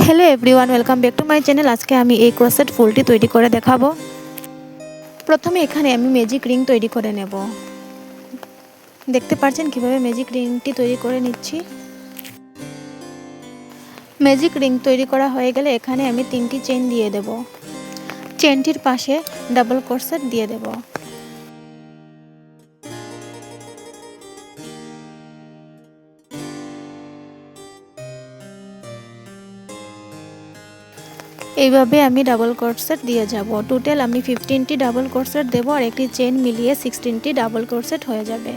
Hello everyone welcome back to my channel. आज के आमी এই ক্রোশেট ফুলটি তৈরি করে দেখাবো। প্রথমে এখানে আমি ম্যাজিক রিং তৈরি করে নেব। দেখতে পাচ্ছেন কিভাবে ম্যাজিক রিংটি তৈরি করে নিচ্ছি। ম্যাজিক রিং তৈরি করা হয়ে গেলে এখানে আমি তিনটি চেইন দিয়ে দেব। চেইনটির পাশে ডাবল ক্রোশেট দিয়ে দেব। এইভাবে আমি ডাবল ক্রোশেট দিয়ে যাব। টোটাল আমি 15টি ডাবল ক্রোশেট দেব আর একটি চেইন মিলিয়ে 16টি ডাবল ক্রোশেট হয়ে যাবে।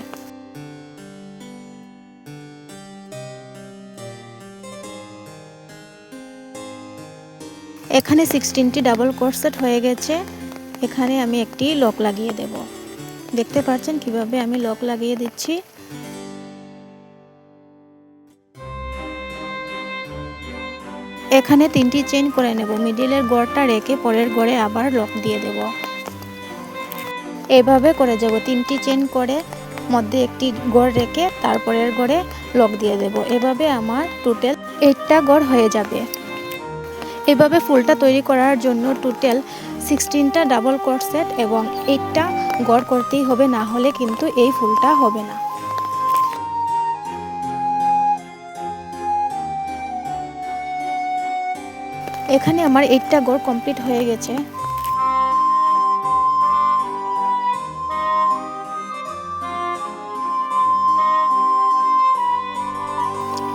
এখানে 16টি ডাবল ক্রোশেট হয়ে গেছে। এখানে আমি একটি লক লাগিয়ে দেব। দেখতে পাচ্ছেন কিভাবে আমি লক লাগিয়ে দিচ্ছি। এখানে তিনটি চেইন করে নেব। মিডিলের গড়টা রেখে পরের গড়ে আবার লক দিয়ে দেব। এভাবে করে যাব। তিনটি চেইন করে মধ্যে একটি গড় রেখে তারপরের গড়ে লক দিয়ে দেব। এভাবে আমার টোটাল 8টা গড় হয়ে যাবে। এভাবে ফুলটা তৈরি করার জন্য টোটাল 16টা ডাবল ক্রোশেট এবং 8টা গড় করতেই হবে, না হলে কিন্তু এই ফুলটা হবে না। এখানে আমার 8টা গড় কমপ্লিট হয়ে গেছে।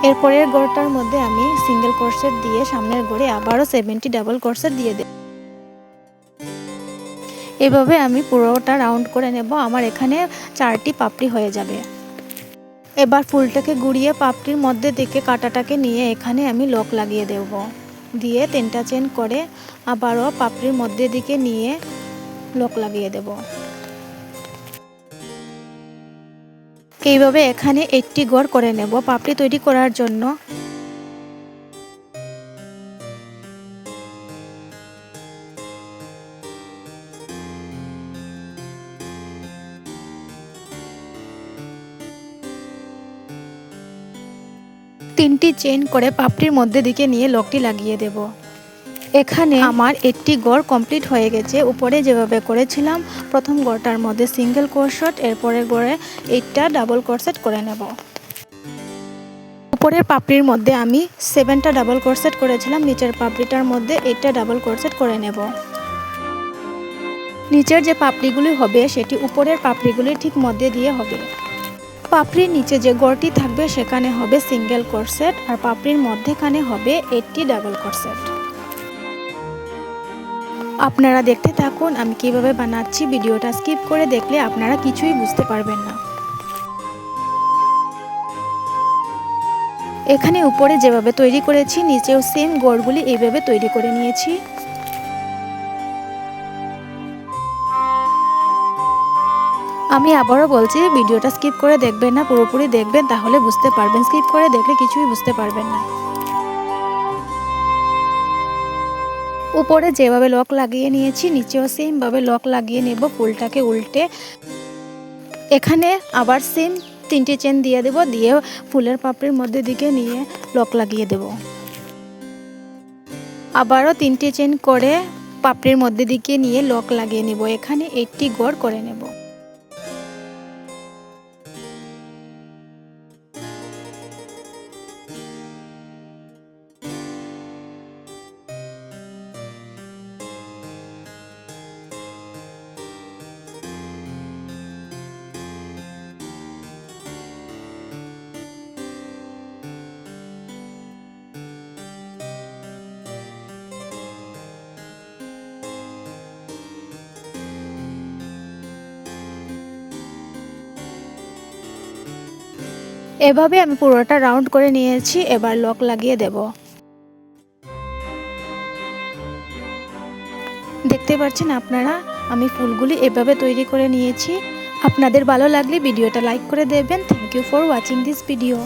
এরপরের গড়টার মধ্যে আমি সিঙ্গেল ক্রোশেট দিয়ে সামনের গড়ে আবারও 70 ডাবল ক্রোশেট দিয়ে দেব। এভাবে আমি পুরোটা রাউন্ড করে নেব। আমার এখানে 4টি পাপড়ি হয়ে যাবে। এবার ফুলটাকে ঘুরিয়ে পাপড়ির মধ্যে থেকে কাঁটাটাকে নিয়ে এখানে আমি লক লাগিয়ে দেব। দিয়ে 3টা চেইন করে আবারও পাপড়ির মধ্যে দিকে নিয়ে লক লাগিয়ে দেব। এইভাবে এখানে 8টি গড় করে নেব পাপড়ি তৈরি করার জন্য। তিনটি চেইন করে পাপড়ির মধ্যে দিকে নিয়ে লকটি লাগিয়ে দেব। এখানে আমার 8টি গড় কমপ্লিট হয়ে গেছে। উপরে যেভাবে করেছিলাম প্রথম গড়টার মধ্যে সিঙ্গেল ক্রোশেট, এরপরের গড়ে 8টা ডাবল ক্রোশেট করে নেব। উপরের পাপড়ির মধ্যে আমি 7টা ডাবল ক্রোশেট করেছিলাম। নিচের পাপড়িটার মধ্যে 8টা ডাবল ক্রোশেট করে নেব। নিচের যে পাপড়িগুলি হবে সেটি উপরের পাপড়িগুলির ঠিক মধ্যে দিয়ে হবে। পাপড়ির নিচে যে গড়টি থাকবে সেখানে হবে সিঙ্গেল ক্রোশেট আর পাপড়ির মধ্যেখানে হবে 8টি ডাবল ক্রোশেট। আপনারা দেখতে থাকুন আমি কিভাবে বানাচ্ছি। ভিডিওটা স্কিপ করে দেখলে আপনারা কিছুই বুঝতে পারবেন না। এখানে উপরে যেভাবে তৈরি করেছি নিচেও সেম গড়গুলি এইভাবে তৈরি করে নিয়েছি। আমি আবারও বলছি ভিডিওটা স্কিপ করে দেখবেন না, পুরোপুরি দেখবেন, তাহলে বুঝতে পারবেন। স্কিপ করে দেখলে কিছুই বুঝতে পারবেন না। উপরে যেভাবে লক লাগিয়ে নিয়েছি নিচেও সেম ভাবে লক লাগিয়ে নেব ফুলটাকে উল্টে। এখানে আবার সেম 3টি চেইন দিয়ে দেব। দিয়ে ফুলের পাপড়ির মধ্যে দিকে নিয়ে লক লাগিয়ে দেব। আবারও 3টি চেইন করে পাপড়ির মধ্যে দিকে নিয়ে লক লাগিয়ে নেব। এখানে 8টি গড় করে নেব। এভাবে আমি পুরোটা রাউন্ড করে নিয়েছি। এবার লক লাগিয়ে দেব। দেখতে পাচ্ছেন আপনারা আমি ফুলগুলি এভাবে তৈরি করে নিয়েছি। আপনাদের ভালো লাগলে ভিডিওটা লাইক করে দেবেন। Thank you for watching this video.